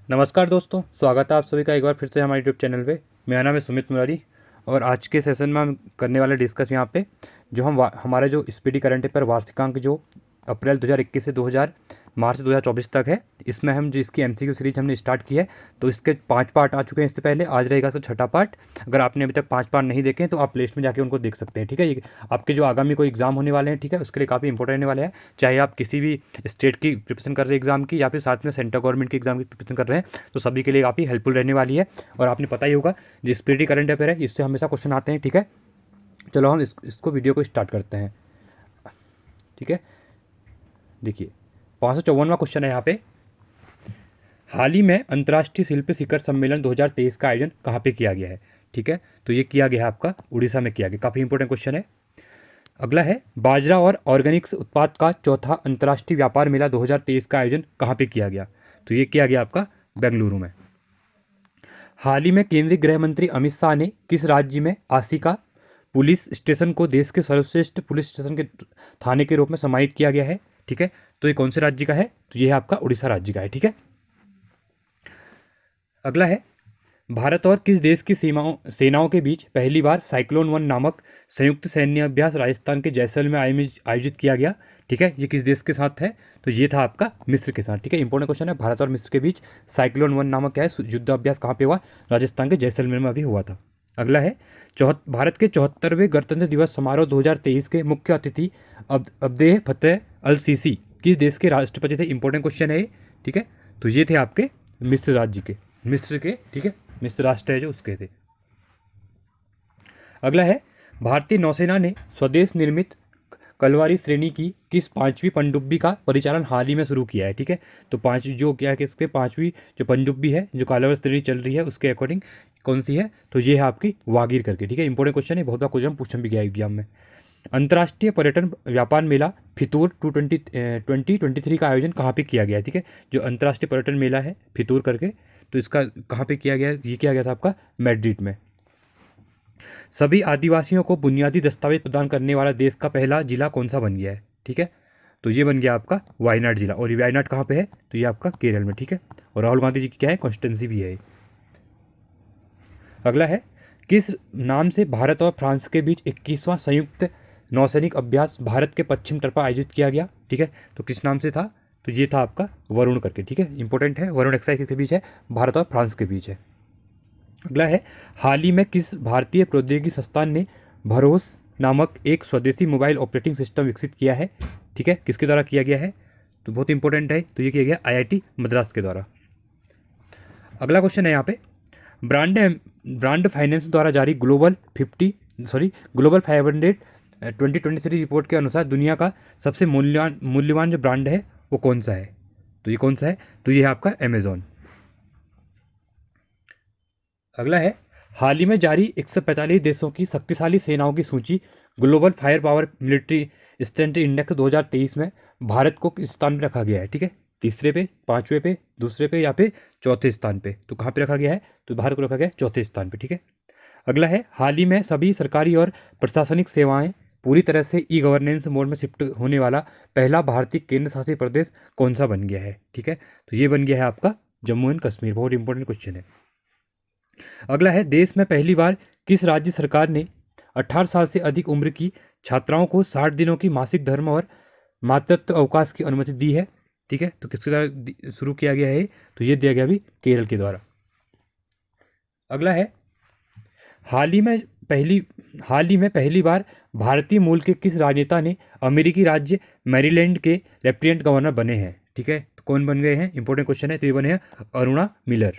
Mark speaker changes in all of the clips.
Speaker 1: नमस्कार दोस्तों, स्वागत है आप सभी का एक बार फिर से हमारे यूट्यूब चैनल पे। मेरा नाम है सुमित मुरारी और आज के सेशन में हम करने वाले डिस्कस यहाँ पे जो हमारे जो स्पीडी करंट अफेयर वार्षिकांक जो अप्रैल 2021 से मार्च 2024 तक है, इसमें हम जो इसकी एमसीक्यू सीरीज हमने स्टार्ट की है, तो इसके 5 पार्ट आ चुके हैं। इससे पहले आज रहेगा इसका छठा पार्ट। अगर आपने अभी तक 5 पार्ट नहीं देखे हैं तो आप प्लेलिस्ट में जाके उनको देख सकते हैं। ठीक है, ये आपके जो आगामी कोई एग्जाम होने वाले हैं, ठीक है, उसके लिए काफ़ी इंपॉर्टेंट रहने वाले हैं। चाहे आप किसी भी स्टेट की प्रिपरेशन कर रहे हैं एग्जाम की, या फिर साथ में सेंट्रल गवर्नमेंट की एग्जाम की प्रिपरेशन कर रहे हैं, तो सभी के लिए काफ़ी हेल्पफुल रहने वाली है। और आपने पता ही होगा, जो स्पीडी करंट अफेयर है इससे हमेशा क्वेश्चन आते हैं। ठीक है, चलो हम इसको वीडियो को स्टार्ट करते हैं। ठीक है, देखिए 554वां क्वेश्चन है यहाँ पे। हाल ही में अंतर्राष्ट्रीय शिल्प शिखर सम्मेलन 2023 का आयोजन कहाँ पे किया गया है? ठीक है, तो ये किया गया है आपका उड़ीसा में किया गया। काफ़ी इंपॉर्टेंट क्वेश्चन है। अगला है, बाजरा और ऑर्गेनिक्स उत्पाद का चौथा अंतर्राष्ट्रीय व्यापार मेला 2023 का आयोजन कहाँ पे किया गया? तो ये किया गया आपका बेंगलुरु में। हाल ही में केंद्रीय गृह मंत्री अमित शाह ने किस राज्य में आसिका पुलिस स्टेशन को देश के सर्वश्रेष्ठ पुलिस स्टेशन के थाने के रूप में सम्मानित किया गया है? ठीक है, तो ये कौन से राज्य का है? तो ये है आपका उड़ीसा राज्य का है। ठीक है, अगला है, भारत और किस देश की सेनाओं के बीच पहली बार साइक्लोन वन नामक संयुक्त सैन्य अभ्यास राजस्थान के जैसलमेर में आयोजित किया गया? ठीक है, ये किस देश के साथ है? तो ये था आपका मिस्र के साथ। ठीक है, इंपॉर्टेंट क्वेश्चन है। भारत और मिस्र के बीच साइक्लोन वन नामक क्या है युद्ध अभ्यास कहाँ पे हुआ? राजस्थान के जैसलमेर में अभी हुआ था। अगला है, भारत के 74वें गणतंत्र दिवस समारोह 2023 के मुख्य अतिथि अब्देह फतेह अल सीसी किस देश के राष्ट्रपति थे? इंपॉर्टेंट क्वेश्चन है ये। ठीक है, तो ये थे आपके मिस्र राज्य के, मिस्र के। ठीक है, मिस्र राष्ट्र है जो उसके थे। अगला है, भारतीय नौसेना ने स्वदेश निर्मित कलवारी श्रेणी की किस 5वीं पनडुब्बी का परिचालन हाल ही में शुरू किया है? ठीक है, तो पाँच जो क्या है कि इसके 5वीं जो पनडुब्बी है जो कलवारी श्रेणी चल रही है उसके अकॉर्डिंग कौन सी है? तो ये है आपकी वागीर करके। ठीक है, इंपॉर्टेंट क्वेश्चन है, बहुत बार क्वेश्चन पूछा भी गया एग्जाम में। अंतर्राष्ट्रीय पर्यटन व्यापार मेला फितूर 2023 का आयोजन कहाँ पे किया गया है? ठीक है, जो अंतर्राष्ट्रीय पर्यटन मेला है फितूर करके, तो इसका कहाँ पे किया गया? ये किया गया था आपका मैड्रिड में। सभी आदिवासियों को बुनियादी दस्तावेज प्रदान करने वाला देश का पहला जिला कौन सा बन गया है? ठीक है, तो ये बन गया आपका वायनाड जिला। और ये वायनाड कहाँ पे है? तो ये आपका केरल में। ठीक है, और राहुल गांधी जी की क्या है? कॉन्स्टिट्यूंसी भी है। अगला है, किस नाम से भारत और फ्रांस के बीच 21वां संयुक्त नौसैनिक अभ्यास भारत के पश्चिम तट पर आयोजित किया गया? ठीक है, तो किस नाम से था? तो ये था आपका वरुण करके। ठीक है, इंपॉर्टेंट है। वरुण एक्सरसाइज किसके बीच है? भारत और फ्रांस के बीच है। अगला है, हाल ही में किस भारतीय प्रौद्योगिकी संस्थान ने भरोस नामक एक स्वदेशी मोबाइल ऑपरेटिंग सिस्टम विकसित किया है? ठीक है, किसके द्वारा किया गया है? तो बहुत इंपॉर्टेंट है, तो ये किया गया आईआईटी मद्रास के द्वारा। अगला क्वेश्चन है यहाँ पे, ब्रांड ब्रांड फाइनेंस द्वारा जारी ग्लोबल 500 2023 रिपोर्ट के अनुसार दुनिया का सबसे मूल्यवान जो ब्रांड है वो कौन सा है? तो ये कौन सा है? तो ये है आपका अमेजॉन। अगला है, हाल ही में जारी 145 देशों की शक्तिशाली सेनाओं की सूची global fire power military strength index 2023 में भारत को किस स्थान पर रखा गया है? ठीक है, तीसरे पे, पाँचवें पे, दूसरे पे, या पे चौथे स्थान पे? तो कहाँ पे रखा गया है? तो भारत को रखा गया है चौथे स्थान पे। ठीक है, अगला है, हाल ही में सभी सरकारी और प्रशासनिक सेवाएं पूरी तरह से ई गवर्नेंस मोड में शिफ्ट होने वाला पहला भारतीय केंद्र शासित प्रदेश कौन सा बन गया है? ठीक है, तो ये बन गया है आपका जम्मू एंड कश्मीर। बहुत इंपॉर्टेंट क्वेश्चन है। अगला है, देश में पहली बार किस राज्य सरकार ने 18 साल से अधिक उम्र की छात्राओं को 60 दिनों की मासिक धर्म और मातृत्व अवकाश की अनुमति दी है? ठीक है, तो किसके द्वारा शुरू किया गया है? तो ये दिया गया अभी केरल के द्वारा। अगला है, हाल ही में पहली बार भारतीय मूल के किस राजनेता ने अमेरिकी राज्य मैरीलैंड के लेफ्टिनेंट गवर्नर बने हैं? ठीक है, तो कौन बन गए हैं? इंपॉर्टेंट क्वेश्चन है, तो ये बने हैं अरुणा मिलर।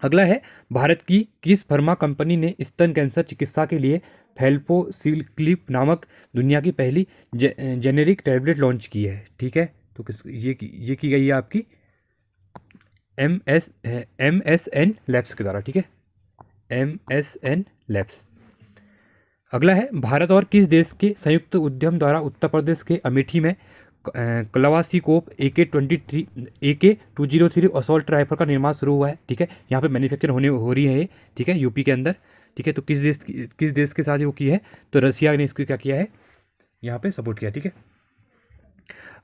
Speaker 1: अगला है, भारत की किस फर्मा कंपनी ने स्तन कैंसर चिकित्सा के लिए फेल्पोसिलिक्लिप नामक दुनिया की पहली जेनेरिक टैबलेट लॉन्च की है? ठीक है, तो ये की गई है आपकी MSN लैब्स के द्वारा। ठीक है, MSN लैब्स। अगला है, भारत और किस देश के संयुक्त उद्यम द्वारा उत्तर प्रदेश के अमेठी में क्लावासिकोप AK-203 असॉल्ट राइफल का निर्माण शुरू हुआ है? ठीक है, यहाँ पे मैन्युफैक्चर हो रही है ये। ठीक है, यूपी के अंदर। ठीक है, तो किस देश के साथ वो की है? तो रसिया ने इसको क्या किया है? यहाँ पे सपोर्ट किया। ठीक है,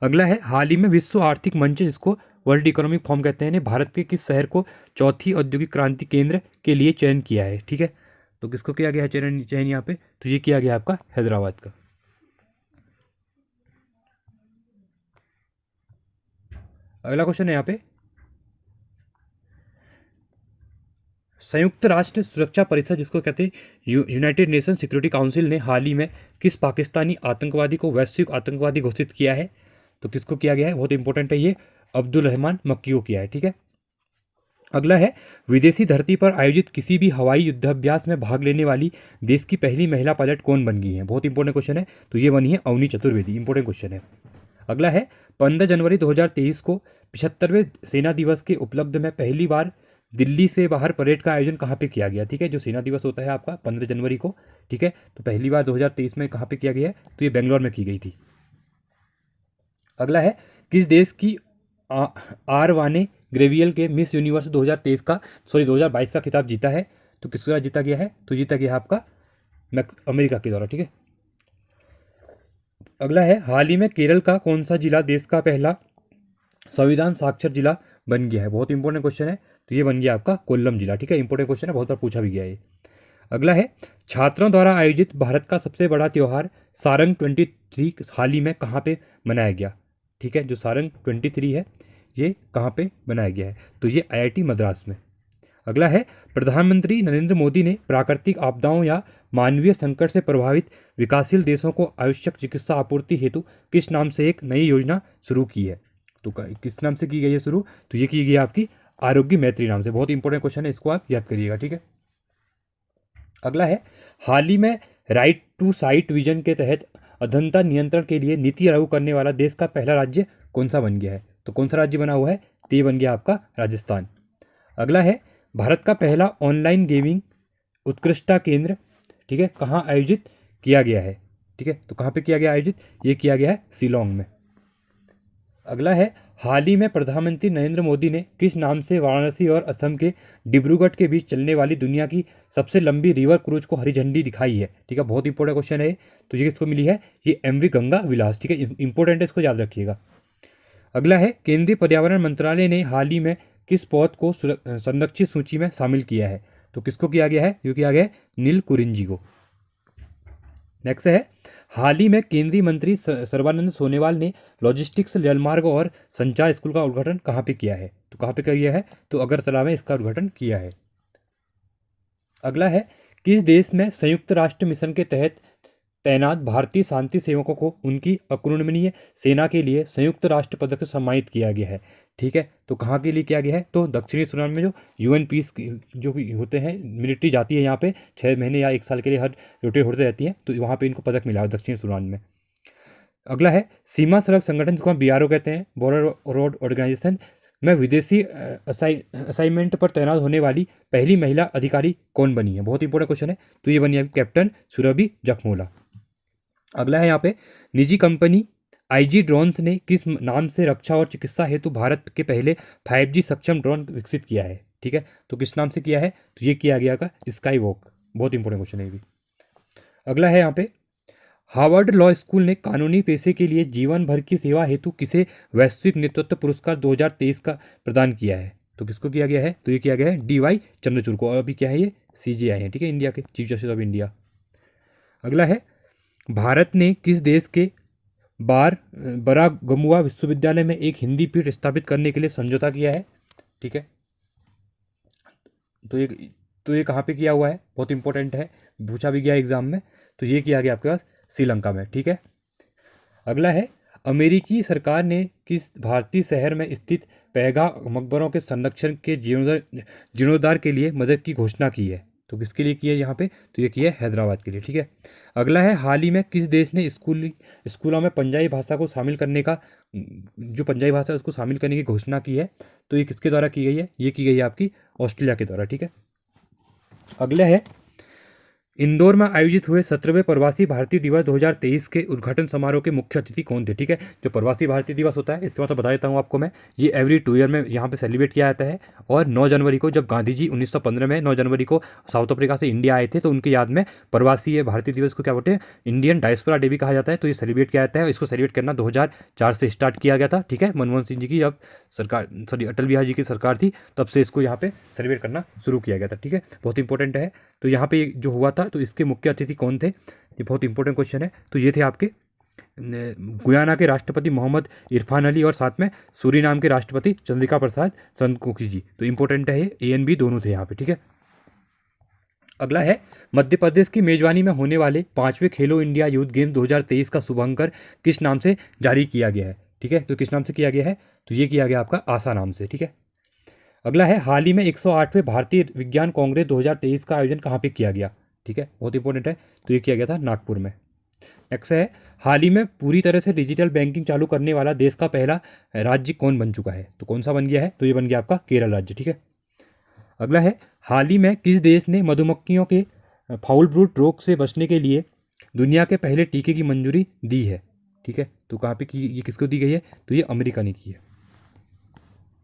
Speaker 1: अगला है, हाल ही में विश्व आर्थिक मंच जिसको वर्ल्ड इकोनॉमिक फोरम कहते हैं, ने भारत के किस शहर को चौथी औद्योगिक क्रांति केंद्र के लिए चयन किया है? ठीक है, तो किसको किया गया है चयन चयन यहाँ पे? तो ये किया गया आपका हैदराबाद का। अगला क्वेश्चन है यहाँ पे, संयुक्त राष्ट्र सुरक्षा परिषद जिसको कहते हैं यूनाइटेड नेशन सिक्योरिटी काउंसिल ने हाल ही में किस पाकिस्तानी आतंकवादी को वैश्विक आतंकवादी घोषित किया है? तो किसको किया गया है? बहुत इंपॉर्टेंट है ये, अब्दुल रहमान मक्की को किया है। ठीक है, अगला है, विदेशी धरती पर आयोजित किसी भी हवाई युद्धाभ्यास में भाग लेने वाली देश की पहली महिला पायलट कौन बन गई है? बहुत इंपॉर्टेंट क्वेश्चन है, तो ये बनी है अवनी चतुर्वेदी। इंपॉर्टेंट क्वेश्चन है। अगला है, 15 जनवरी 2023 को 75वें सेना दिवस के उपलक्ष्य में पहली बार दिल्ली से बाहर परेड का आयोजन कहाँ पे किया गया? ठीक है, जो सेना दिवस होता है आपका 15 जनवरी को, ठीक है, तो पहली बार 2023 में कहाँ पे किया गया है? तो ये बेंगलोर में की गई थी। अगला है, किस देश की आर वाने ग्रेवियल के मिस यूनिवर्स 2022 का खिताब जीता है? तो किसके द्वारा जीता गया है? तो जीता गया है आपका अमेरिका के द्वारा। ठीक है, अगला है, हाल ही में केरल का कौन सा जिला देश का पहला संविधान साक्षर जिला बन गया है? बहुत इंपॉर्टेंट क्वेश्चन है, तो ये बन गया आपका कोल्लम जिला। ठीक है, इंपॉर्टेंट क्वेश्चन है, बहुत बार पूछा भी गया है। अगला है, छात्रों द्वारा आयोजित भारत का सबसे बड़ा त्यौहार सारंग 23 हाल ही में कहाँ पे मनाया गया? ठीक है, जो सारंग 23 है ये कहाँ पे बनाया गया है? तो ये IIT मद्रास में। अगला है, प्रधानमंत्री नरेंद्र मोदी ने प्राकृतिक आपदाओं या मानवीय संकट से प्रभावित विकासशील देशों को आवश्यक चिकित्सा आपूर्ति हेतु किस नाम से एक नई योजना शुरू की है? तो किस नाम से की गई है शुरू? तो ये की गई है आपकी आरोग्य मैत्री नाम से। बहुत इंपॉर्टेंट क्वेश्चन है, इसको आप याद करिएगा। ठीक है, अगला है, हाल ही में राइट टू साइट विजन के तहत अंधता नियंत्रण के लिए नीति लागू करने वाला देश का पहला राज्य कौन सा बन गया है? तो कौन सा राज्य बना हुआ है? तो ये बन गया आपका राजस्थान। अगला है, भारत का पहला ऑनलाइन गेमिंग उत्कृष्टता केंद्र, ठीक है, कहाँ आयोजित किया गया है? ठीक है, तो कहाँ पे किया गया आयोजित? ये किया गया है शिलोंग में। अगला है, हाल ही में प्रधानमंत्री नरेंद्र मोदी ने किस नाम से वाराणसी और असम के डिब्रूगढ़ के बीच चलने वाली दुनिया की सबसे लंबी रिवर क्रूज को हरी झंडी दिखाई है? ठीक है, बहुत इंपॉर्टेंट क्वेश्चन है, तो ये किसको मिली है? ये MV गंगा विलास। ठीक है, इंपॉर्टेंट है, इसको याद रखिएगा। अगला है, केंद्रीय पर्यावरण मंत्रालय ने हाल ही में किस पौध को संरक्षित सूची में शामिल किया है? तो किसको किया गया है? जो किया गया है नील कुरिंजी को। नेक्स्ट है, हाल ही में केंद्रीय मंत्री सर्बानंद सोनोवाल ने लॉजिस्टिक्स जलमार्ग और संचार स्कूल का उद्घाटन कहाँ पे किया है? तो कहाँ पे किया है? तो अगरतला में इसका उद्घाटन किया है। अगला है, किस देश में संयुक्त राष्ट्र मिशन के तहत तैनात भारतीय शांति सेवकों को उनकी अकृणनीय सेना के लिए संयुक्त राष्ट्र पदक से सम्मानित किया गया है? ठीक है, तो कहाँ के लिए किया गया है? तो दक्षिणी सूडान में जो UN पीस जो भी होते हैं, मिलिट्री जाती है यहाँ पे 6 महीने या 1 साल के लिए हर रोटेट होते रहती है, तो वहाँ पे इनको पदक मिला है दक्षिणी सूडान में। अगला है, सीमा सड़क संगठन जिसको हम BRO कहते हैं, बॉर्डर रोड ऑर्गेनाइजेशन में विदेशी असाइनमेंट पर तैनात होने वाली पहली महिला अधिकारी कौन बनी है? बहुत इंपॉर्टेंट क्वेश्चन है, तो ये बनी है कैप्टन सुरभि जखमोला। अगला है यहाँ पे, निजी कंपनी IG ड्रोन्स ने किस नाम से रक्षा और चिकित्सा हेतु भारत के पहले 5G सक्षम ड्रोन विकसित किया है? ठीक है, तो किस नाम से किया है? तो ये किया गया का स्काई वॉक। बहुत इंपॉर्टेंट क्वेश्चन है ये भी। अगला है यहाँ पे, हार्वर्ड लॉ स्कूल ने कानूनी पेशे के लिए जीवन भर की सेवा हेतु किसे वैश्विक नेतृत्व पुरस्कार 2023 का प्रदान किया है? तो किसको किया गया है? तो ये किया गया है DY चंद्रचूड़ को। और अभी क्या है ये? CJI है, ठीक है, इंडिया के चीफ जस्टिस ऑफ इंडिया। अगला है, भारत ने किस देश के बरागमुआ विश्वविद्यालय में एक हिंदी पीठ स्थापित करने के लिए समझौता किया है? ठीक है, तो ये कहाँ पे किया हुआ है? बहुत इंपॉर्टेंट है, पूछा भी गया एग्जाम में। तो ये किया गया आपके पास श्रीलंका में। ठीक है, अगला है, अमेरिकी सरकार ने किस भारतीय शहर में स्थित पैगा मकबरों के संरक्षण के जीर्णोद्धार के लिए मदद की घोषणा की है? तो किसके लिए की है यहाँ पे? तो ये की है हैदराबाद के लिए। ठीक है, अगला है, हाल ही में किस देश ने स्कूलों में पंजाबी भाषा को शामिल करने का जो पंजाबी भाषा है उसको शामिल करने की घोषणा की है? तो ये किसके द्वारा की गई है? ये की गई है आपकी ऑस्ट्रेलिया के द्वारा। ठीक है, अगला है, इंदौर में आयोजित हुए 17वें प्रवासी भारतीय दिवस 2023 के उद्घाटन समारोह के मुख्य अतिथि कौन थे? ठीक है, जो प्रवासी भारतीय दिवस होता है, इसके बाद तो बता देता हूँ आपको मैं, ये एवरी 2 ईयर में यहाँ पे सेलिब्रेट किया जाता है और 9 जनवरी को जब गांधी जी 1915 में 9 जनवरी को साउथ अफ्रीका से इंडिया आए थे, तो उनकी याद में प्रवासी भारतीय दिवस को क्या बोलते हैं, इंडियन डायस्पोरा डे भी कहा जाता है। तो ये सेलिब्रेट किया जाता है, इसको सेलिब्रेट करना 2004 से स्टार्ट किया गया था। ठीक है, मनमोहन सिंह जी की जब सरकार, सॉरी अटल बिहारी जी की सरकार थी, तब से इसको यहाँ पे सेलिब्रेट करना शुरू किया गया था। ठीक है, बहुत इंपॉर्टेंट है। तो यहाँ पे जो हुआ था, तो इसके मुख्य अतिथि कौन थे, ये बहुत इंपॉर्टेंट क्वेश्चन है। तो ये थे आपके गुयाना के राष्ट्रपति मोहम्मद इरफान अली और साथ में सूरीनाम के राष्ट्रपति चंद्रिका प्रसाद संतोखी जी। तो इंपॉर्टेंट है, ये A and B दोनों थे यहाँ पे। ठीक है, अगला है मध्य प्रदेश की मेजबानी में होने वाले 5वें खेलो इंडिया यूथ गेम 2023 का शुभांकर किस नाम से जारी किया गया है। ठीक है, तो किस नाम से किया गया है, तो ये किया गया आपका आशा नाम से। ठीक है, अगला है हाल ही में 108वें भारतीय विज्ञान कांग्रेस 2023 का आयोजन कहाँ पे किया गया। ठीक है, बहुत इंपॉर्टेंट है, तो ये किया गया था नागपुर में। नेक्स्ट है हाल ही में पूरी तरह से डिजिटल बैंकिंग चालू करने वाला देश का पहला राज्य कौन बन चुका है, तो कौन सा बन गया है, तो ये बन गया आपका केरल राज्य। ठीक है, अगला है हाल ही में किस देश ने मधुमक्खियों के फाउल ब्रूड रोग से बचने के लिए दुनिया के पहले टीके की मंजूरी दी है। ठीक है, तो कहाँ पे की, ये किसको दी गई है, तो ये अमेरिका ने की है।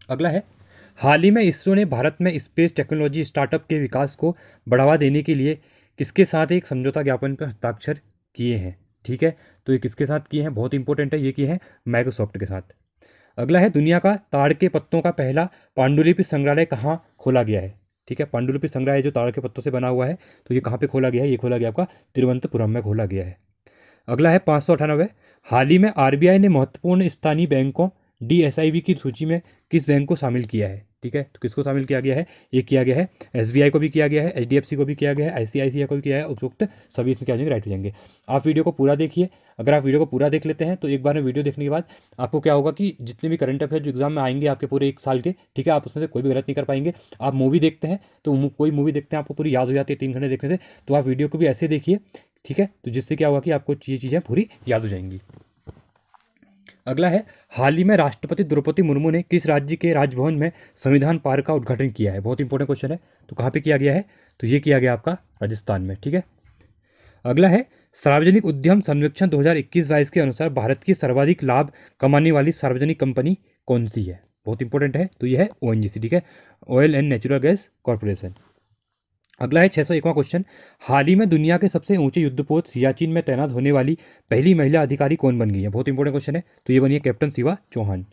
Speaker 1: अगला है हाल ही में इसरो ने भारत में स्पेस टेक्नोलॉजी स्टार्टअप के विकास को बढ़ावा देने के लिए किसके साथ एक समझौता ज्ञापन पर हस्ताक्षर किए हैं। ठीक है, तो ये किसके साथ किए हैं, बहुत इंपॉर्टेंट है, ये किए हैं माइक्रोसॉफ्ट के साथ। अगला है दुनिया का ताड़ के पत्तों का पहला पांडुलिपि संग्रहालय कहाँ खोला गया है। ठीक है, पांडुलिपि संग्रहालय जो ताड़ के पत्तों से बना हुआ है, तो ये कहाँ पे खोला गया है, ये खोला गया आपका तिरुवनंतपुरम में खोला गया है। अगला है 598, हाल ही में RBI ने महत्वपूर्ण स्थानीय बैंकों DSIB की सूची में किस बैंक को शामिल किया है। ठीक है, तो किसको शामिल किया गया है, ये किया गया है SBI को भी किया गया है, HDFC को भी किया गया है, ICICI को भी किया है, उपयुक्त सभी इसमें क्या हो जाएंगे, राइट हो जाएंगे। आप वीडियो को पूरा देखिए, अगर आप वीडियो को पूरा देख लेते हैं तो एक बार में वीडियो देखने के बाद आपको क्या होगा कि जितने भी करंट अफेयर जो एग्जाम में आएंगे आपके पूरे 1 साल के, ठीक है, आप उसमें से कोई भी गलत नहीं कर पाएंगे। आप मूवी देखते हैं तो कोई मूवी देखते हैं आपको पूरी याद हो जाती है 3 घंटे देखने से, तो आप वीडियो को भी ऐसे देखिए। ठीक है, तो जिससे क्या होगा कि आपको ये चीज़ें पूरी याद हो जाएंगी। अगला है हाल ही में राष्ट्रपति द्रौपदी मुर्मू ने किस राज्य के राजभवन में संविधान पार्क का उद्घाटन किया है, बहुत इंपॉर्टेंट क्वेश्चन है, तो कहाँ पे किया गया है, तो ये किया गया आपका राजस्थान में। ठीक है, अगला है सार्वजनिक उद्यम सर्वेक्षण 2021-22 के अनुसार भारत की सर्वाधिक लाभ कमाने वाली सार्वजनिक कंपनी कौन सी है, बहुत इंपॉर्टेंट है, तो ये है ONGC। ठीक है, oil and natural gas corporation. अगला है 601वां क्वेश्चन, हाल ही में दुनिया के सबसे ऊंचे युद्धपोत सियाचिन में तैनात होने वाली पहली महिला अधिकारी कौन बन गई है, बहुत इंपॉर्टेंट क्वेश्चन है, तो ये बनी है कैप्टन शिवा चौहान।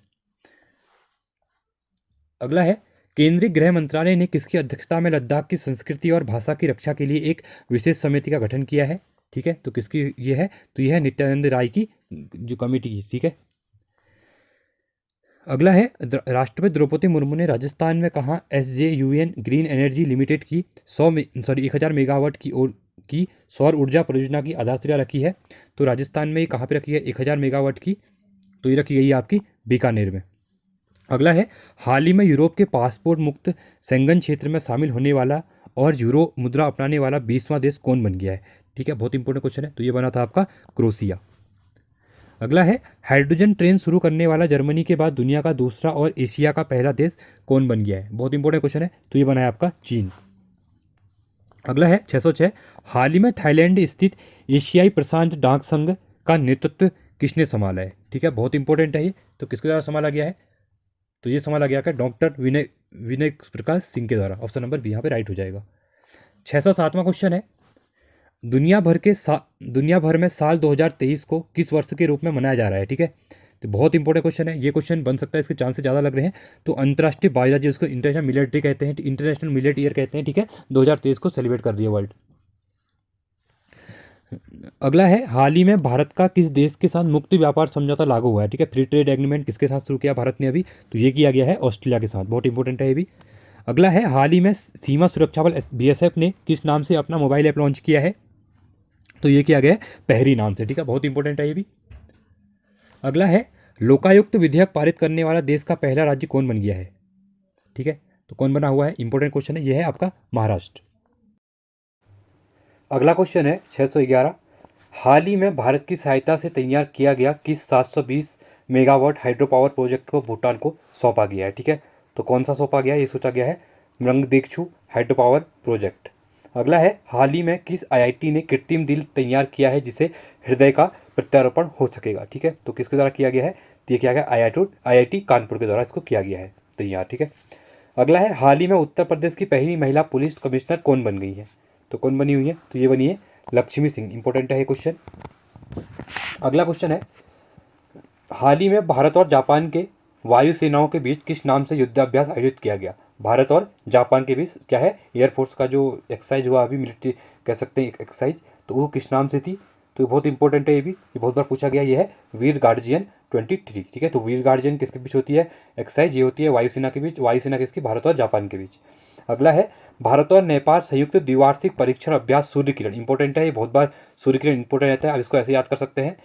Speaker 1: अगला है केंद्रीय गृह मंत्रालय ने किसकी अध्यक्षता में लद्दाख की संस्कृति और भाषा की रक्षा के लिए एक विशेष समिति का गठन किया है। ठीक है, तो किसकी ये है, तो यह है नित्यानंद राय की जो कमेटी की। ठीक है, अगला है राष्ट्रपति द्रौपदी मुर्मू ने राजस्थान में कहा SJUN ग्रीन एनर्जी लिमिटेड की 1000 मेगावाट की सौर ऊर्जा परियोजना की आधारशिला रखी है, तो राजस्थान में ये कहाँ पे रखी है 1000 मेगावाट की, तो ये रखी गई है आपकी बीकानेर में। अगला है हाल ही में यूरोप के पासपोर्ट मुक्त शेंगन क्षेत्र में शामिल होने वाला और यूरो मुद्रा अपनाने वाला 20वां देश कौन बन गया है। ठीक है, बहुत इंपॉर्टेंट क्वेश्चन है, तो ये बना था आपका क्रोएशिया। अगला है हाइड्रोजन ट्रेन शुरू करने वाला जर्मनी के बाद दुनिया का दूसरा और एशिया का पहला देश कौन बन गया है, बहुत इंपॉर्टेंट क्वेश्चन है, तो ये बना है आपका चीन। अगला है 606, हाल ही में थाईलैंड स्थित एशियाई प्रशांत डाक संघ का नेतृत्व किसने संभाला है। ठीक है, बहुत इंपॉर्टेंट है ये, तो किसके द्वारा संभाला गया है, तो ये संभाला गया है डॉक्टर विनय प्रकाश सिंह के द्वारा। ऑप्शन नंबर बी यहाँ पे राइट हो जाएगा। 607वां क्वेश्चन है दुनिया भर में साल 2023 को किस वर्ष के रूप में मनाया जा रहा है। ठीक है, तो बहुत इंपॉर्टेंट क्वेश्चन है, ये क्वेश्चन बन सकता है, इसके चांसेस ज़्यादा लग रहे हैं। तो अंतर्राष्ट्रीय बाजरा जिसको इंटरनेशनल मिलेट डे कहते हैं, इंटरनेशनल मिलेट ईयर कहते हैं। ठीक है, 2023 को सेलिब्रेट कर रही है वर्ल्ड। अगला है हाल ही में भारत का किस देश के साथ मुक्त व्यापार समझौता लागू हुआ है। ठीक है, फ्री ट्रेड एग्रीमेंट किसके साथ शुरू किया भारत ने अभी, तो ये किया गया है ऑस्ट्रेलिया के साथ, बहुत इंपॉर्टेंट है ये भी। अगला है हाल ही में सीमा सुरक्षा बल BSF ने किस नाम से अपना मोबाइल ऐप लॉन्च किया है, तो ये किया गया है पहरी नाम से। ठीक है, बहुत इंपॉर्टेंट है ये भी। अगला है लोकायुक्त विधेयक पारित करने वाला देश का पहला राज्य कौन बन गया है। ठीक है, तो कौन बना हुआ है, इंपॉर्टेंट क्वेश्चन है, ये है आपका महाराष्ट्र। अगला क्वेश्चन है 611, हाल ही में भारत की सहायता से तैयार किया गया किस 720 मेगावाट हाइड्रो पावर प्रोजेक्ट को भूटान को सौंपा गया है। ठीक है, तो कौन सा सौंपा गया है, ये सोचा गया है मृंगदेकछु हाइड्रो पावर प्रोजेक्ट। अगला है हाल ही में किस IIT ने कृत्रिम दिल तैयार किया है जिसे हृदय का प्रत्यारोपण हो सकेगा। ठीक है, तो किसके द्वारा किया गया है, तो ये किया गया IIT कानपुर के द्वारा इसको किया गया है तैयार। ठीक है, अगला है, हाल ही में उत्तर प्रदेश की पहली महिला पुलिस कमिश्नर कौन बन गई है? तो कौन बनी हुई है? तो ये बनी है लक्ष्मी सिंह। इंपॉर्टेंट है ये क्वेश्चन। अगला क्वेश्चन है, हाल ही में भारत और जापान के वायु सेनाओं के बीच किस नाम से युद्धाभ्यास आयोजित किया गया? भारत और जापान के बीच क्या है, एयरफोर्स का जो एक्सरसाइज हुआ अभी, मिलिट्री कह सकते हैं एक्सरसाइज, तो वो किस नाम से थी? तो बहुत इंपॉर्टेंट है ये भी, ये बहुत बार पूछा गया। ये है वीर गार्जियन 23। ठीक है, तो वीर गार्जियन किसके बीच होती है एक्सरसाइज? ये होती है वायुसेना के बीच। वायुसेना किसकी? भारत और जापान के बीच। अगला है, भारत और नेपाल संयुक्त द्विवार्षिक परीक्षण अभ्यास सूर्य किरण। इंपॉर्टेंट है ये, बहुत बार सूर्य किरण इंपॉर्टेंट रहता है। अब इसको ऐसे याद कर सकते हैं,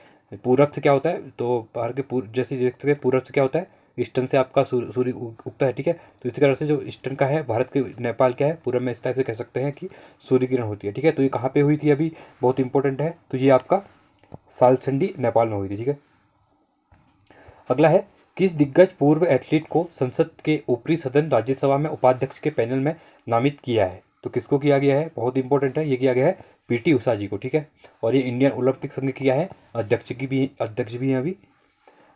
Speaker 1: पूरब से क्या होता है, तो भारत के जैसे जैसे पूरब से क्या होता है, ईस्टर्न से आपका सूर्य उगता है। ठीक है, तो इसी तरह से जो ईस्टर्न का है भारत के, नेपाल क्या है, पूरब में इस टाइप से कह सकते हैं कि सूर्य किरण होती है। ठीक है, तो ये कहाँ पे हुई थी अभी, बहुत इंपॉर्टेंट है, तो ये आपका सालसंडी नेपाल में हुई थी। ठीक है, अगला है, किस दिग्गज पूर्व एथलीट को संसद के ऊपरी सदन राज्यसभा में उपाध्यक्ष के पैनल में नामित किया है? तो किसको किया गया है? बहुत इंपॉर्टेंट है, ये किया गया है पीटी उषा जी को। ठीक है, और ये इंडियन ओलंपिक संघ किया है, अध्यक्ष भी हैं अभी।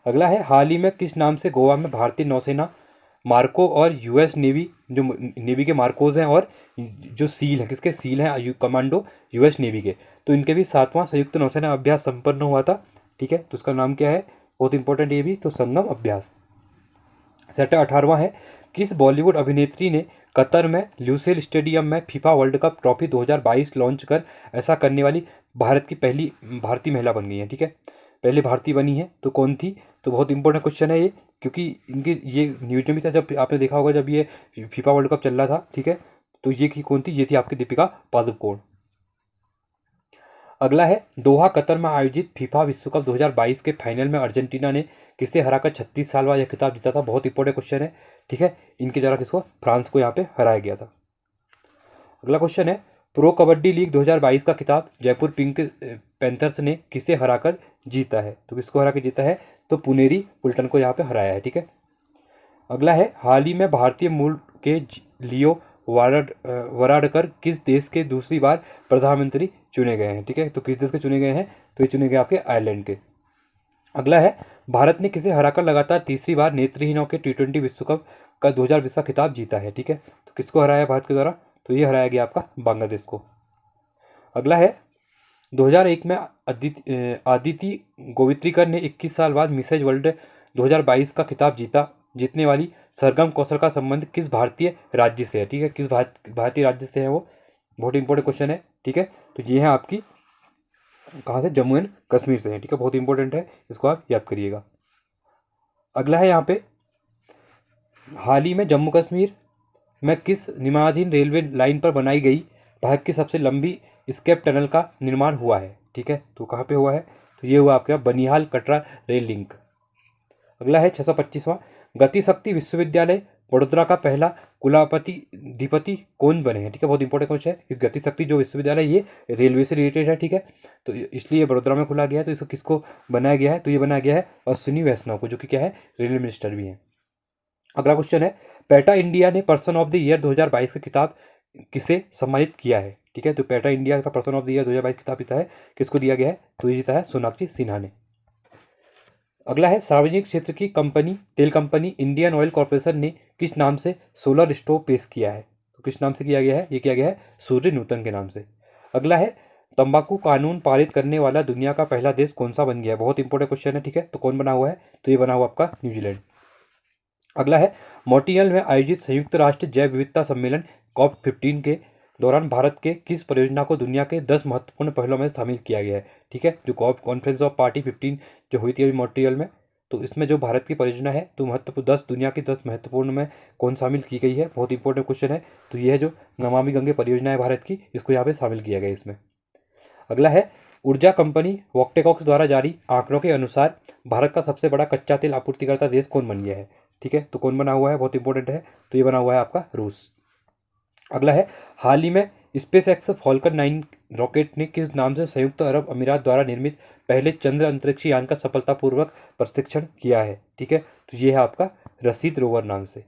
Speaker 1: अगला है, हाल ही में किस नाम से गोवा में भारतीय नौसेना मार्को और यूएस नेवी, जो नेवी के मार्कोज हैं और जो सील हैं, किसके सील हैं, कमांडो यूएस नेवी के, तो इनके भी 7वां संयुक्त नौसेना अभ्यास संपन्न हुआ था। ठीक है, तो उसका नाम क्या है, बहुत इंपॉर्टेंट ये भी, तो संगम अभ्यास। सेट 18वां है, किस बॉलीवुड अभिनेत्री ने कतर में ल्यूसेल स्टेडियम में FIFA world cup trophy 2022 launch कर ऐसा करने वाली भारत की पहली भारतीय महिला बन गई है? ठीक है, पहले भारतीय बनी है, तो कौन थी? तो बहुत इंपॉर्टेंट क्वेश्चन है ये, क्योंकि इनके ये न्यूज में भी था, जब आपने देखा होगा जब ये फीफा वर्ल्ड कप चल रहा था। ठीक है, तो ये की कौन थी? ये थी आपकी दीपिका पादुकोण। अगला है, दोहा कतर में आयोजित फीफा विश्व कप 2022 के फाइनल में अर्जेंटीना ने किसे हराकर 36 साल बाद यह खिताब जीता था? बहुत इंपॉर्टेंट क्वेश्चन है। ठीक है, इनके द्वारा किसको? फ्रांस को यहाँ पे हराया गया था। अगला क्वेश्चन है, प्रो कबड्डी लीग 2022 का खिताब जयपुर पिंक पैंथर्स ने किसे हराकर जीता है? तो किसको हरा के जीता है? तो पुनेरी पुल्टन को यहाँ पे हराया है। ठीक है, अगला है, हाल ही में भारतीय मूल के लियो वराडकर किस देश के दूसरी बार प्रधानमंत्री चुने गए हैं? ठीक है, तो किस देश के चुने गए हैं? तो ये चुने गए आपके आयरलैंड के। अगला है, भारत ने किसे हराकर लगातार तीसरी बार नेत्रहीनों के T20 विश्व कप का 2020 का खिताब जीता है? ठीक है, तो किसको हराया भारत के द्वारा? तो ये हराया गया आपका बांग्लादेश को। अगला है, 2001 में आदिति गोवित्रिकर ने 21 साल बाद मिसेज वर्ल्ड 2022 का खिताब जीतने वाली सरगम कौशल का संबंध किस भारतीय राज्य से है? ठीक है, किस भारतीय राज्य से है वो? बहुत इंपॉर्टेंट क्वेश्चन है। ठीक है, तो ये है आपकी कहाँ से? जम्मू एंड कश्मीर से है। ठीक है, बहुत इंपॉर्टेंट है, इसको आप याद करिएगा। अगला है यहाँ पे, हाल ही में जम्मू कश्मीर में किस निर्माणाधीन रेलवे लाइन पर बनाई गई भारत की सबसे लंबी स्केप टनल का निर्माण हुआ है? ठीक है, तो कहाँ पे हुआ है? तो ये हुआ आपके बनिहाल कटरा रेल लिंक। अगला है 625वां, गति शक्ति विश्वविद्यालय वडोदरा का पहला कुलापति अधिपति कौन बने हैं? ठीक है, बहुत इंपॉर्टेंट क्वेश्चन है। गति शक्ति जो विश्वविद्यालय ये रेलवे से रिलेटेड है। ठीक है, तो इसलिए वडोदरा में खुला गया है। तो इसको किसको बनाया गया है? तो ये बनाया गया है अश्विनी वैष्णव को, जो कि क्या है, रेलवे मिनिस्टर भी हैं। अगला क्वेश्चन है, पेटा इंडिया ने पर्सन ऑफ द ईयर 2022 का खिताब किसे सम्मानित किया है? ठीक है, तो पेटा इंडिया का पर्सन ऑफ द ईयर 2022 खिताब जीता है, किसको दिया गया है? तो ये जीता है सोनाक्षी सिन्हा ने। अगला है, सार्वजनिक क्षेत्र की कंपनी तेल कंपनी इंडियन ऑयल कॉर्पोरेशन ने किस नाम से सोलर स्टोव पेश किया है? तो किस नाम से किया गया है? ये किया गया है सूर्य नूतन के नाम से। अगला है, तंबाकू कानून पारित करने वाला दुनिया का पहला देश कौन सा बन गया है? बहुत इंपॉर्टेंट क्वेश्चन है। ठीक है, तो कौन बना हुआ है? तो ये बना हुआ आपका न्यूजीलैंड। अगला है, मॉन्ट्रियल में आयोजित संयुक्त राष्ट्र जैव विविधता सम्मेलन COP15 के दौरान भारत के किस परियोजना को दुनिया के 10 महत्वपूर्ण पहलों में शामिल किया गया है? ठीक है, जो COP कॉन्फ्रेंस ऑफ पार्टी 15 जो हुई थी अभी मॉन्ट्रियल में, तो इसमें जो भारत की परियोजना है, तो महत्वपूर्ण 10 दुनिया की 10 महत्वपूर्ण में कौन शामिल की गई है? बहुत इंपॉर्टेंट क्वेश्चन है। तो ये है जो नमामि गंगे परियोजना है भारत की, इसको यहाँ पे शामिल किया गया इसमें। अगला है, ऊर्जा कंपनी वोक्टेकॉक्स द्वारा जारी आंकड़ों के अनुसार भारत का सबसे बड़ा कच्चा तेल आपूर्तिकर्ता देश कौन बन गया है? ठीक है, तो कौन बना हुआ है? बहुत इंपॉर्टेंट है, तो ये बना हुआ है आपका रूस। अगला है, हाल ही में स्पेस एक्स फॉल्कन 9 रॉकेट ने किस नाम से संयुक्त अरब अमीरात द्वारा निर्मित पहले चंद्र अंतरिक्ष यान का सफलतापूर्वक प्रशिक्षण किया है? ठीक है, तो ये है आपका रसीद रोवर नाम से।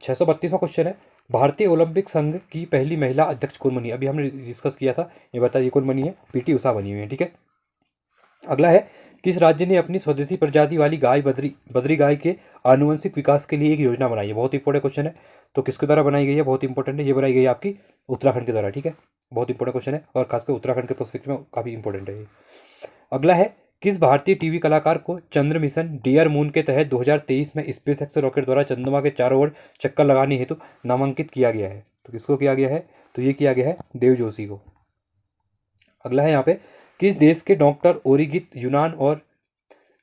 Speaker 1: 632वां क्वेश्चन है, भारतीय ओलंपिक संघ की पहली महिला अध्यक्ष कौन बनी? अभी हमने डिस्कस किया था, ये बताइए कौन बनी है? पीटी उषा बनी हुई है। ठीक है, अगला है, किस राज्य ने अपनी स्वदेशी प्रजाति वाली गाय बद्री गाय के आनुवंशिक विकास के लिए एक योजना बनाई है? बहुत इंपॉर्टेंट क्वेश्चन है। तो किसके द्वारा बनाई गई है? बहुत इंपॉर्टेंट है, ये बनाई गई है आपकी उत्तराखंड के द्वारा। ठीक है, बहुत इंपॉर्टेंट क्वेश्चन है और खासकर उत्तराखंड के प्रोस्पेक्ट में काफ़ी इंपॉर्टेंट है ये। अगला है, किस भारतीय टीवी कलाकार को चंद्र मिशन डियर मून के तहत 2023 में स्पेसएक्स रॉकेट द्वारा चंद्रमा के चारों ओर चक्कर लगाने हेतु नामांकित किया गया है? तो किसको किया गया है? तो ये किया गया है देव जोशी को। अगला है यहाँ पे, किस देश के डॉक्टर ओरिगित यूनान और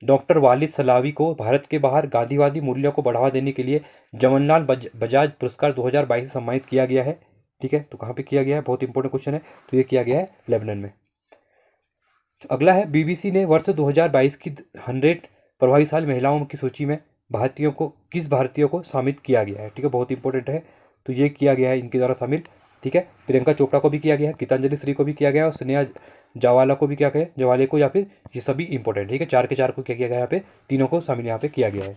Speaker 1: डॉक्टर वालिद सलावी को भारत के बाहर गांधीवादी मूल्यों को बढ़ावा देने के लिए जमनलाल बजाज पुरस्कार 2022 से सम्मानित किया गया है? ठीक है, तो कहाँ पे किया गया है? बहुत इंपॉर्टेंट क्वेश्चन है। तो ये किया गया है लेबनान में। अगला है, बीबीसी ने वर्ष 2022 की 100 प्रभावशाली महिलाओं की सूची में किस भारतीयों को शामिल किया गया है? ठीक है, बहुत इंपॉर्टेंट है। तो ये किया गया है इनके द्वारा शामिल। ठीक है, प्रियंका चोपड़ा को भी किया गया है, गीतांजलि श्री को भी किया गया है और स्नेहा जावाला को भी किया गया, जवाले को, या फिर ये सभी इंपॉर्टेंट। ठीक है, 4 के 4 को क्या किया गया यहाँ पे? तीनों को शामिल यहाँ पे किया गया है।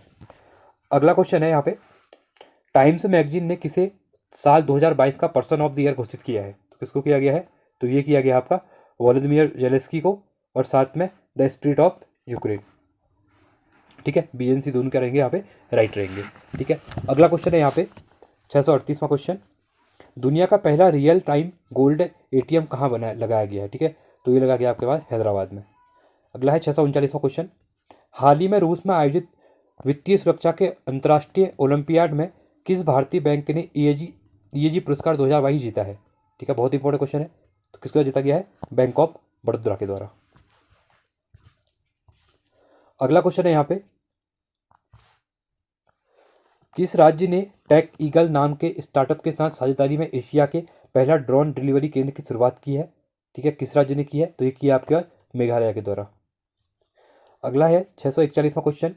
Speaker 1: अगला क्वेश्चन है यहाँ पे, टाइम्स मैगजीन ने किसे साल 2022 का पर्सन ऑफ द ईयर घोषित किया है? तो किसको किया गया है? तो ये किया गया आपका वोलोदिमीर जेलेंस्की को और साथ में द स्पिरिट ऑफ यूक्रेन। ठीक है, बीएनसी दोनों क्या रहेंगे यहाँ पे? राइट रहेंगे। ठीक है, अगला क्वेश्चन है यहाँ पे 638वां क्वेश्चन, दुनिया का पहला रियल टाइम गोल्ड एटीएम कहाँ लगाया गया है? ठीक है, तो ये लगा गया आपके पास हैदराबाद में। अगला है 639वां क्वेश्चन, हाल ही में रूस में आयोजित वित्तीय सुरक्षा के अंतर्राष्ट्रीय ओलंपियाड में किस भारतीय बैंक ने ईएजी पुरस्कार 2022 जीता है? ठीक है, बहुत इंपॉर्टेंट क्वेश्चन है। तो किसके द्वारा जीता गया है? बैंक ऑफ बड़ौदा के द्वारा। अगला क्वेश्चन है यहाँ पे, किस राज्य ने टेक ईगल नाम के स्टार्टअप के साथ साझेदारी में एशिया के पहला ड्रोन डिलीवरी केंद्र की शुरुआत की है? ठीक है, किस राज्य ने की है? तो ये किया आपके मेघालय के द्वारा। अगला है 641वां क्वेश्चन,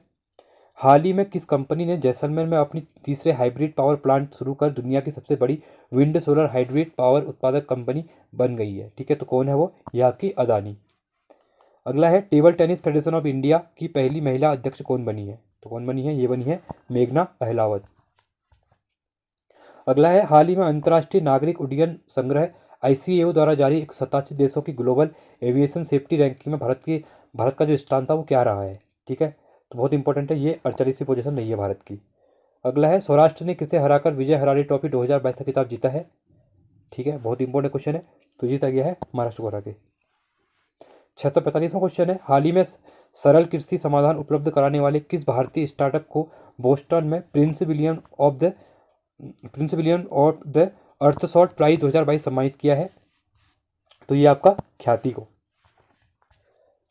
Speaker 1: हाल ही में किस कंपनी ने जैसलमेर में अपनी तीसरे हाइब्रिड पावर प्लांट शुरू कर दुनिया की सबसे बड़ी विंड सोलर हाइब्रिड पावर उत्पादक कंपनी बन गई है? ठीक है, तो कौन है वो? यह आपकी अदानी। अगला है, table tennis federation of India की पहली महिला अध्यक्ष कौन बनी है? तो कौन बनी है? ये बनी है मेघना अहलावत। अगला है, हाल ही में अंतर्राष्ट्रीय नागरिक उड्डयन संग्रह ICAO द्वारा जारी 187 देशों की ग्लोबल एविएशन सेफ्टी रैंकिंग में भारत का जो स्थान था वो क्या रहा है? ठीक है, तो बहुत इंपॉर्टेंट है, ये 48वीं पोजीशन रही है भारत की। अगला है, सौराष्ट्र ने किसे हराकर विजय हरारे ट्रॉफी 2022 का खिताब जीता है? ठीक है, बहुत इंपॉर्टेंट क्वेश्चन है। तो जीता गया है महाराष्ट्र को हरा के। 645वां क्वेश्चन है, हाल ही में सरल कृषि समाधान उपलब्ध कराने वाले किस भारतीय स्टार्टअप को बोस्टन में prince William of the Earthshot prize 2022 सम्मानित किया है? तो ये आपका ख्याति को।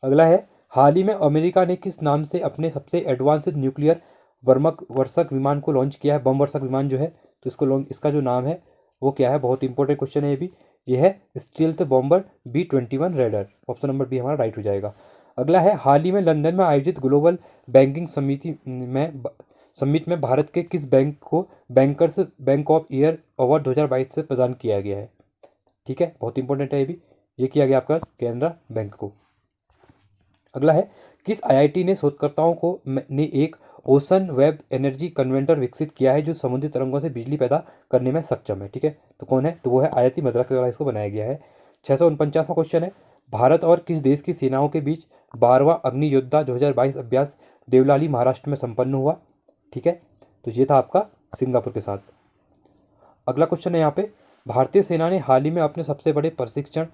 Speaker 1: अगला है, हाल ही में अमेरिका ने किस नाम से अपने सबसे एडवांस्ड न्यूक्लियर वर्षक विमान को लॉन्च किया है? बम वर्षक विमान जो है, तो इसका जो नाम है वो क्या है? बहुत इंपॉर्टेंट क्वेश्चन है ये भी। ये है stealth bomber B-21 raider. Option number B हमारा राइट हो जाएगा। अगला है, हाल ही में लंदन में आयोजित ग्लोबल बैंकिंग समिट में भारत के किस बैंक को bankers bank of year award 2022 से प्रदान किया गया है? ठीक है, बहुत इंपॉर्टेंट है ये भी। ये किया गया आपका कैनरा बैंक को। अगला है, किस IIT ने शोधकर्ताओं ने एक ओशन वेब एनर्जी कन्वर्टर विकसित किया है जो समुद्री तरंगों से बिजली पैदा करने में सक्षम है? ठीक है, तो कौन है? तो वो है IIT मद्रास के द्वारा इसको बनाया गया है। 649वां क्वेश्चन है, भारत और किस देश की सेनाओं के बीच 12वां अग्नि योद्धा 2022 अभ्यास देवलाली महाराष्ट्र में संपन्न हुआ? ठीक है, तो ये था आपका सिंगापुर के साथ। अगला क्वेश्चन है यहाँ पे, भारतीय सेना ने हाल ही में अपने सबसे बड़े प्रशिक्षण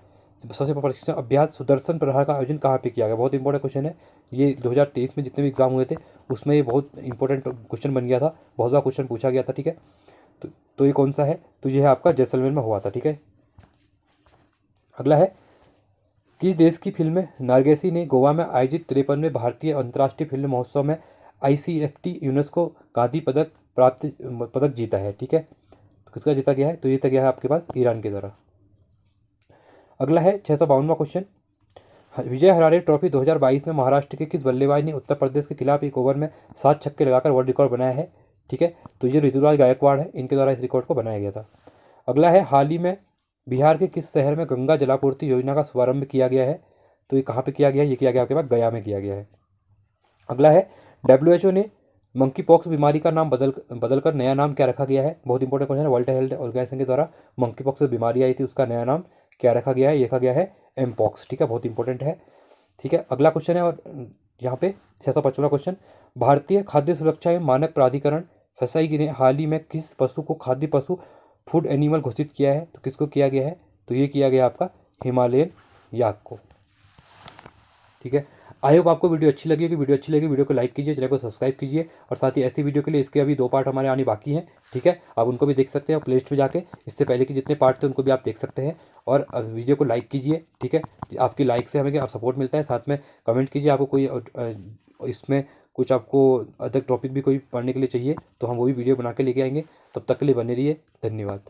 Speaker 1: अभ्यास सुदर्शन प्रहार का आयोजन कहाँ पे किया गया? बहुत इंपॉर्टेंट क्वेश्चन है ये। 2023 में जितने भी एग्जाम हुए थे उसमें ये बहुत इंपॉर्टेंट क्वेश्चन बन गया था, बहुत बार क्वेश्चन पूछा गया था। ठीक है, तो ये कौन सा है? तो ये है आपका जैसलमेर में हुआ था। ठीक है, अगला है, किस देश की फिल्म नारगेसी ने गोवा में आयोजित 53वें भारतीय अंतर्राष्ट्रीय फिल्म महोत्सव में ICFT यूनेस्को गांधी पदक जीता है? ठीक है, तो किसका जीता गया है? तो जीता गया है आपके पास ईरान के द्वारा। अगला है 652वां क्वेश्चन, विजय हरारे ट्रॉफी 2022 में महाराष्ट्र के किस बल्लेबाज ने उत्तर प्रदेश के खिलाफ एक ओवर में 7 छक्के लगाकर वर्ल्ड रिकॉर्ड बनाया है? ठीक है, तो ये ऋतुराज गायकवाड़ है, इनके द्वारा इस रिकॉर्ड को बनाया गया था। अगला है, हाल ही में बिहार के किस शहर में गंगा जलापूर्ति योजना का शुभारंभ किया गया है? तो ये कहाँ पे किया गया है? ये किया गया आपके पास गया में किया गया है। अगला है, WHO ने मंकी पॉक्स बीमारी का नाम बदलकर नया नाम क्या रखा गया है? बहुत इंपॉर्टेंट क्वेश्चन है। वर्ल्ड हेल्थ ऑर्गेनाइजेशन के द्वारा मंकी पॉक्स बीमारी आई थी, उसका नया नाम क्या रखा गया है? ये रखा गया है एमपॉक्स। ठीक है, बहुत इंपॉर्टेंट है। ठीक है, अगला क्वेश्चन है और यहाँ पे 655वां क्वेश्चन, भारतीय खाद्य सुरक्षा एवं मानक प्राधिकरण FSSAI ने हाल ही में किस पशु को खाद्य पशु फूड एनिमल घोषित किया है? तो किसको किया गया है? तो ये किया गया आपका हिमालयन याक को। ठीक है, आई होप आपको वीडियो अच्छी लगी होगी। वीडियो अच्छी लगी वीडियो को लाइक कीजिए, चैनल को सब्सक्राइब कीजिए, और साथ ही ऐसी वीडियो के लिए इसके अभी 2 पार्ट हमारे आने बाकी हैं। ठीक है, आप उनको भी देख सकते हैं, और प्लेलिस्ट पे जाके इससे पहले के जितने पार्ट थे उनको भी आप देख सकते हैं। और वीडियो को लाइक कीजिए। ठीक है, आपकी लाइक से हमें सपोर्ट मिलता है। साथ में कमेंट कीजिए, आपको कोई इसमें कुछ आपको अदर टॉपिक भी कोई पढ़ने के लिए चाहिए तो हम वो भी वीडियो बना के लेके आएंगे। तब तक के लिए बने रहिए। धन्यवाद।